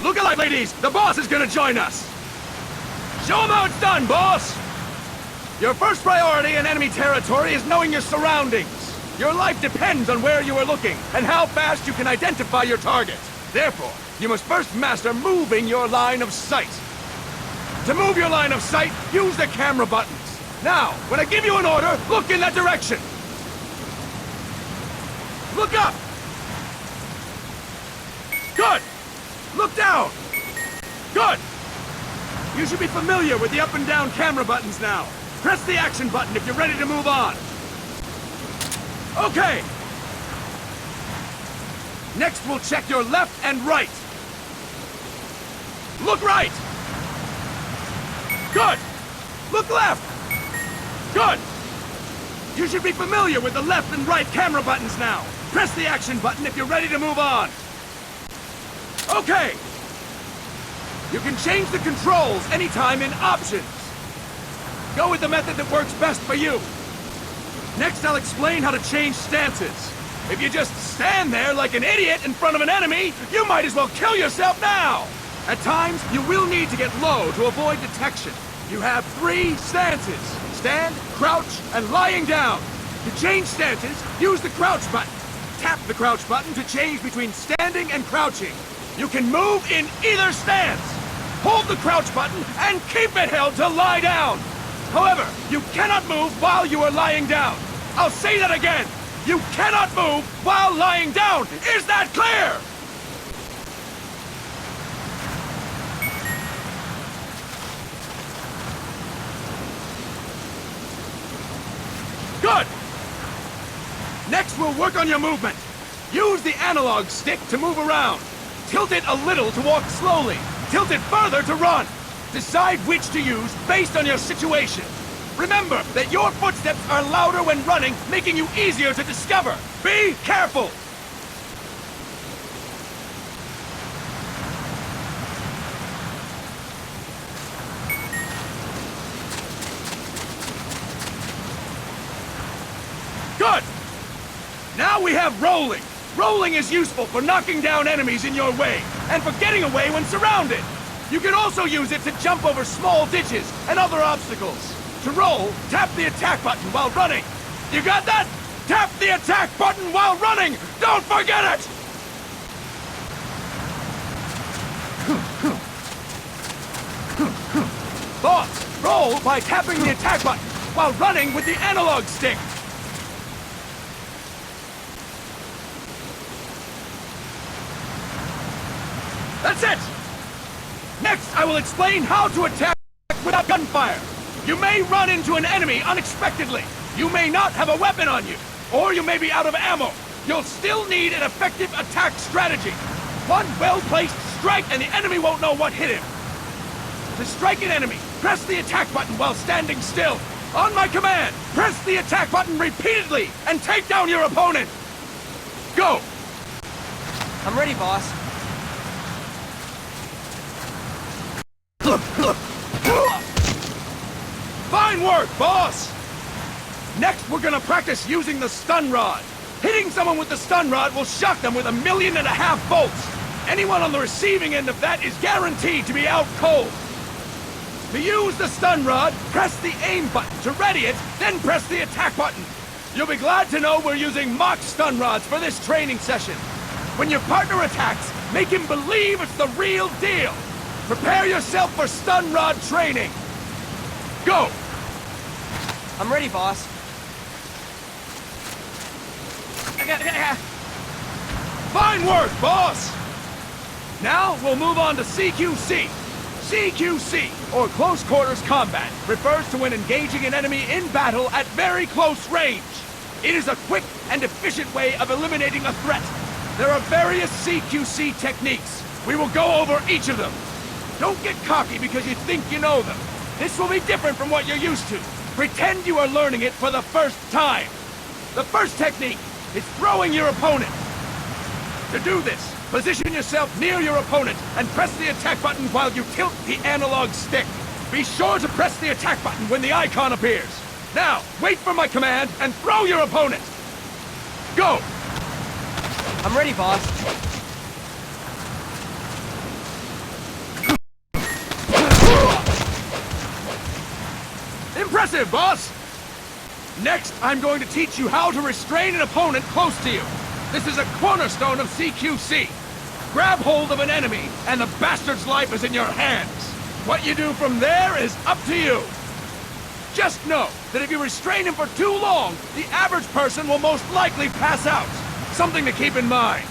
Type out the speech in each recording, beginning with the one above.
Look alive, ladies! The boss is gonna join us! Show him how it's done, boss! Your first priority in enemy territory is knowing your surroundings. Your life depends on where you are looking, and how fast you can identify your target. Therefore, you must first master moving your line of sight. To move your line of sight, use the camera buttons. Now, when I give you an order, look in that direction. Look up! Good! Look down! Good! You should be familiar with the up and down camera buttons now. Press the action button if you're ready to move on. Okay! Next, we'll check your left and right. Look right! Good! Look left! Good! You should be familiar with the left and right camera buttons now. Press the action button if you're ready to move on. Okay! You can change the controls anytime in Options. Go with the method that works best for you. Next, I'll explain how to change stances. If you just stand there like an idiot in front of an enemy, you might as well kill yourself now! At times, you will need to get low to avoid detection. You have 3 stances: stand, crouch, and lying down. To change stances, use the crouch button. Tap the crouch button to change between standing and crouching. You can move in either stance. Hold the crouch button and keep it held to lie down. However, you cannot move while you are lying down. I'll say that again. You cannot move while lying down. Is that clear? Good! Next, we'll work on your movement. Use the analog stick to move around. Tilt it a little to walk slowly. Tilt it further to run. Decide which to use based on your situation. Remember that your footsteps are louder when running, making you easier to discover. Be careful! Good! Now we have rolling. Rolling is useful for knocking down enemies in your way, and for getting away when surrounded. You can also use it to jump over small ditches and other obstacles. To roll, tap the attack button while running. You got that? Tap the attack button while running! Don't forget it! Boss, roll by tapping the attack button while running with the analog stick. That's it! Next, I will explain how to attack without gunfire. You may run into an enemy unexpectedly. You may not have a weapon on you, or you may be out of ammo. You'll still need an effective attack strategy. One well-placed strike and the enemy won't know what hit him. To strike an enemy, press the attack button while standing still. On my command, press the attack button repeatedly and take down your opponent. Go! I'm ready, boss. Fine work, boss! Next, we're gonna practice using the stun rod. Hitting someone with the stun rod will shock them with 1.5 million volts. Anyone on the receiving end of that is guaranteed to be out cold. To use the stun rod, press the aim button to ready it, then press the attack button. You'll be glad to know we're using mock stun rods for this training session. When your partner attacks, make him believe it's the real deal. Prepare yourself for stun rod training. Go! I'm ready, boss. Fine work, boss! Now, we'll move on to CQC. CQC, or Close Quarters Combat, refers to when engaging an enemy in battle at very close range. It is a quick and efficient way of eliminating a threat. There are various CQC techniques. We will go over each of them. Don't get cocky because you think you know them. This will be different from what you're used to. Pretend you are learning it for the first time. The first technique is throwing your opponent. To do this, position yourself near your opponent and press the attack button while you tilt the analog stick. Be sure to press the attack button when the icon appears. Now, wait for my command and throw your opponent. Go! I'm ready, boss. Impressive, boss! Next, I'm going to teach you how to restrain an opponent close to you. This is a cornerstone of CQC. Grab hold of an enemy, and the bastard's life is in your hands. What you do from there is up to you. Just know that if you restrain him for too long, the average person will most likely pass out. Something to keep in mind.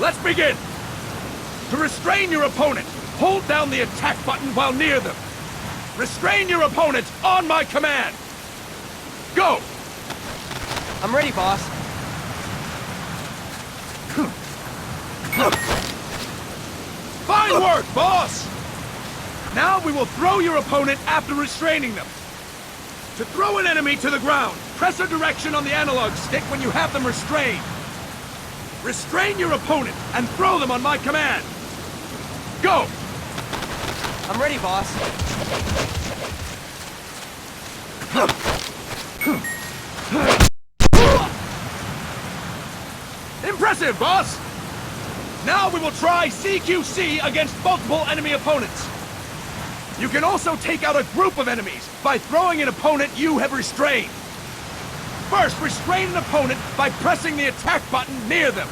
Let's begin. To restrain your opponent, hold down the attack button while near them. Restrain your opponent on my command. Go! I'm ready, boss. Fine work, boss! Now we will throw your opponent after restraining them. To throw an enemy to the ground, press a direction on the analog stick when you have them restrained. Restrain your opponent and throw them on my command. Go! I'm ready, boss. Impressive, boss! Now we will try CQC against multiple enemy opponents. You can also take out a group of enemies by throwing an opponent you have restrained. First, restrain an opponent by pressing the attack button near them.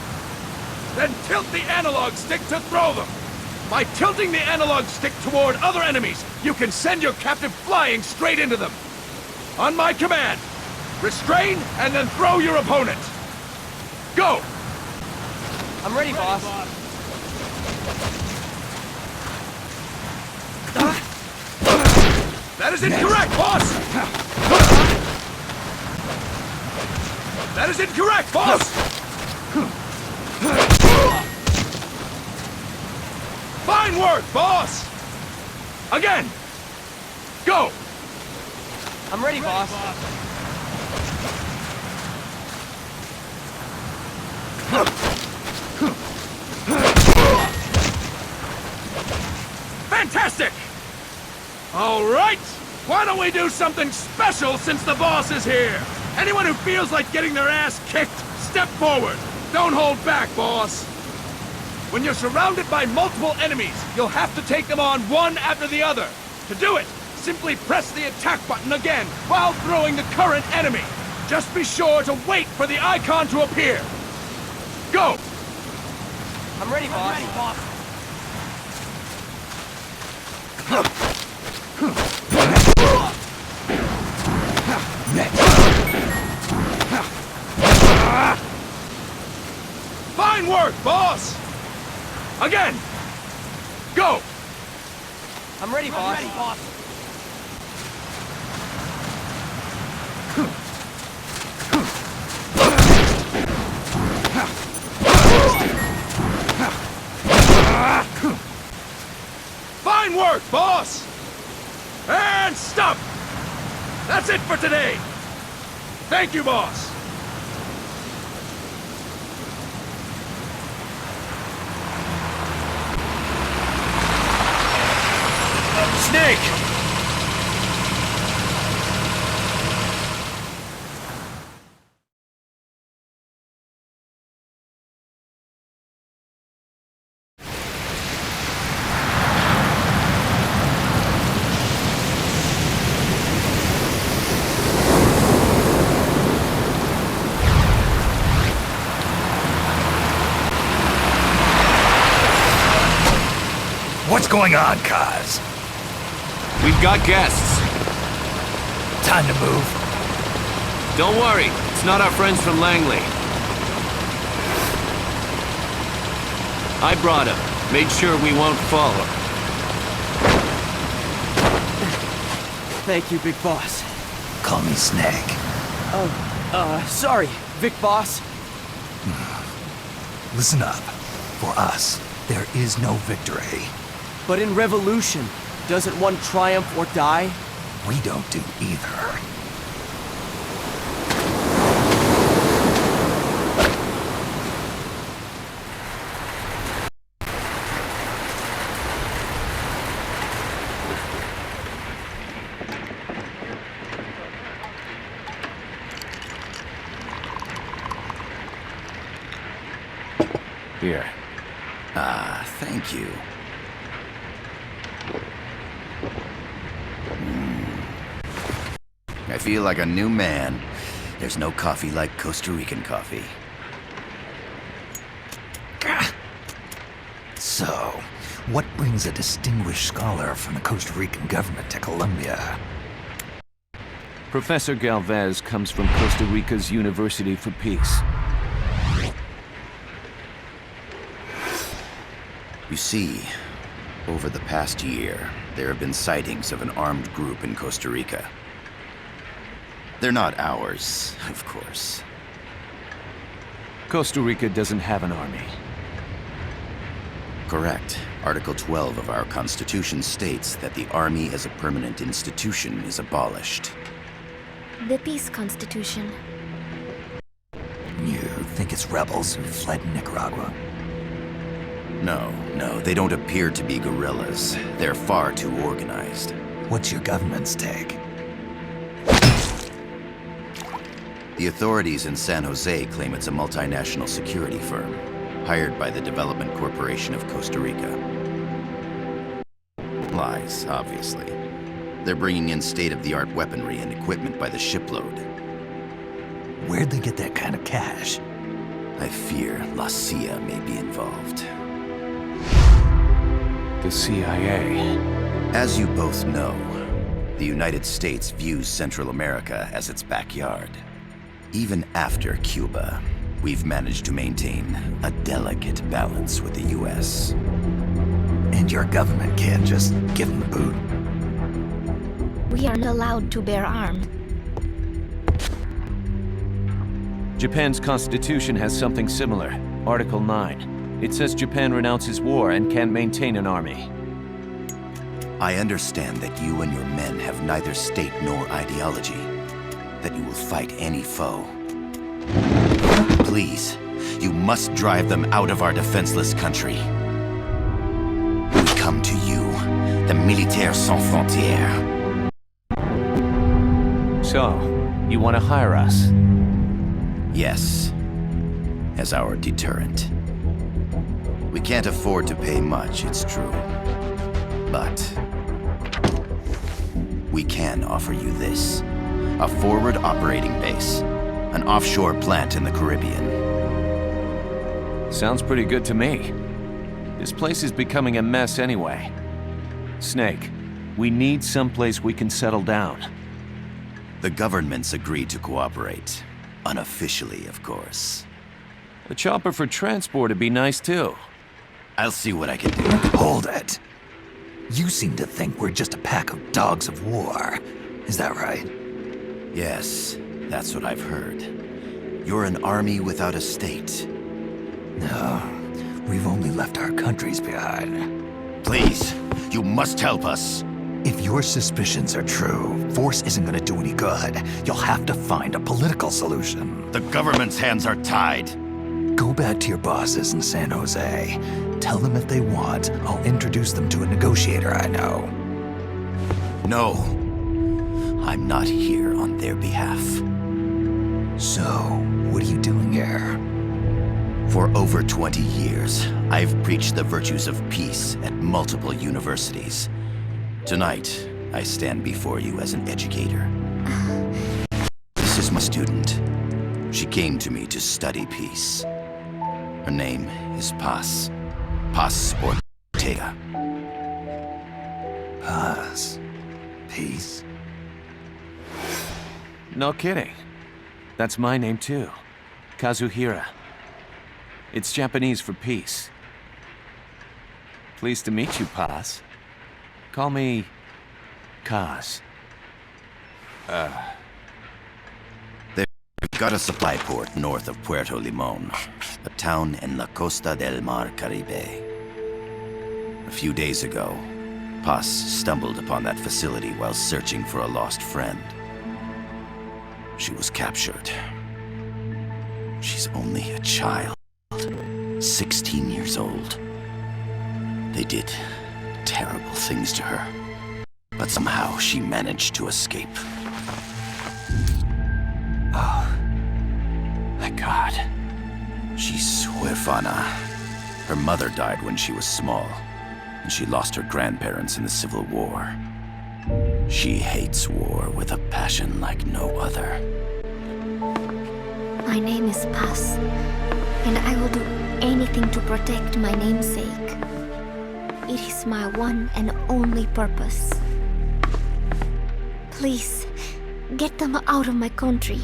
Then tilt the analog stick to throw them. By tilting the analog stick toward other enemies, you can send your captive flying straight into them. On my command, restrain and then throw your opponent. Go! I'm ready, boss. That is incorrect, boss! That is incorrect, boss! Fine work, boss! Again! Go! I'm ready, boss. Fantastic! All right! Why don't we do something special since the boss is here? Anyone who feels like getting their ass kicked, step forward. Don't hold back, boss. When you're surrounded by multiple enemies, you'll have to take them on one after the other. To do it, simply press the attack button again while throwing the current enemy. Just be sure to wait for the icon to appear. Go! I'm ready, boss. Fine work, boss! Again! Go! I'm ready, boss. Fine work, boss! And stop! That's it for today! Thank you, boss! Snake! What's going on, Kaz? We've got guests. Time to move. Don't worry, it's not our friends from Langley. I brought him. Made sure we won't follow. Thank you, Big Boss. Call me Snake. Sorry, Vic Boss. Listen up. For us, there is no victory. But in Revolution, doesn't one triumph or die? We don't do either. Here. Thank you. I feel like a new man. There's no coffee like Costa Rican coffee. So, what brings a distinguished scholar from the Costa Rican government to Colombia? Professor Galvez comes from Costa Rica's University for Peace. You see, over the past year, there have been sightings of an armed group in Costa Rica. They're not ours, of course. Costa Rica doesn't have an army. Correct. Article 12 of our Constitution states that the Army as a permanent institution is abolished. The Peace Constitution. You think it's rebels who fled Nicaragua? No, they don't appear to be guerrillas. They're far too organized. What's your government's take? The authorities in San Jose claim it's a multinational security firm, hired by the Development Corporation of Costa Rica. Lies, obviously. They're bringing in state-of-the-art weaponry and equipment by the shipload. Where'd they get that kind of cash? I fear La CIA may be involved. The CIA. As you both know, the United States views Central America as its backyard. Even after Cuba, we've managed to maintain a delicate balance with the US. And your government can't just give them the boot? We aren't allowed to bear arms. Japan's constitution has something similar. Article 9. It says Japan renounces war and can't maintain an army. I understand that you and your men have neither state nor ideology. That you will fight any foe. Please, you must drive them out of our defenseless country. We come to you, the Militaires Sans Frontières. So, you want to hire us? Yes, as our deterrent. We can't afford to pay much, it's true. But we can offer you this. A forward operating base. An offshore plant in the Caribbean. Sounds pretty good to me. This place is becoming a mess anyway. Snake, we need someplace we can settle down. The governments agreed to cooperate. Unofficially, of course. A chopper for transport would be nice too. I'll see what I can do. Hold it. You seem to think we're just a pack of dogs of war. Is that right? Yes, that's what I've heard. You're an army without a state. No, we've only left our countries behind. Please, you must help us. If your suspicions are true, force isn't gonna do any good. You'll have to find a political solution. The government's hands are tied. Go back to your bosses in San Jose. Tell them if they want, I'll introduce them to a negotiator I know. No, I'm not here on their behalf. So, what are you doing here? For over 20 years, I've preached the virtues of peace at multiple universities. Tonight, I stand before you as an educator. This is my student. She came to me to study peace. Her name is Paz. Paz Ortega. Paz. Peace. No kidding. That's my name too. Kazuhira. It's Japanese for peace. Pleased to meet you, Paz. Call me Kaz. We've got a supply port north of Puerto Limon, a town in la Costa del Mar Caribe. A few days ago, Paz stumbled upon that facility while searching for a lost friend. She was captured. She's only a child, 16 years old. They did terrible things to her, but somehow she managed to escape. Oh, my God. She's huérfana. Her mother died when she was small, and she lost her grandparents in the Civil War. She hates war with a passion like no other. My name is Paz, and I will do anything to protect my namesake. It is my one and only purpose. Please, get them out of my country.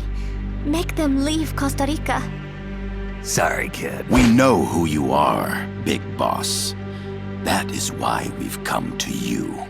Make them leave Costa Rica. Sorry, kid. We know who you are, Big Boss. That is why we've come to you.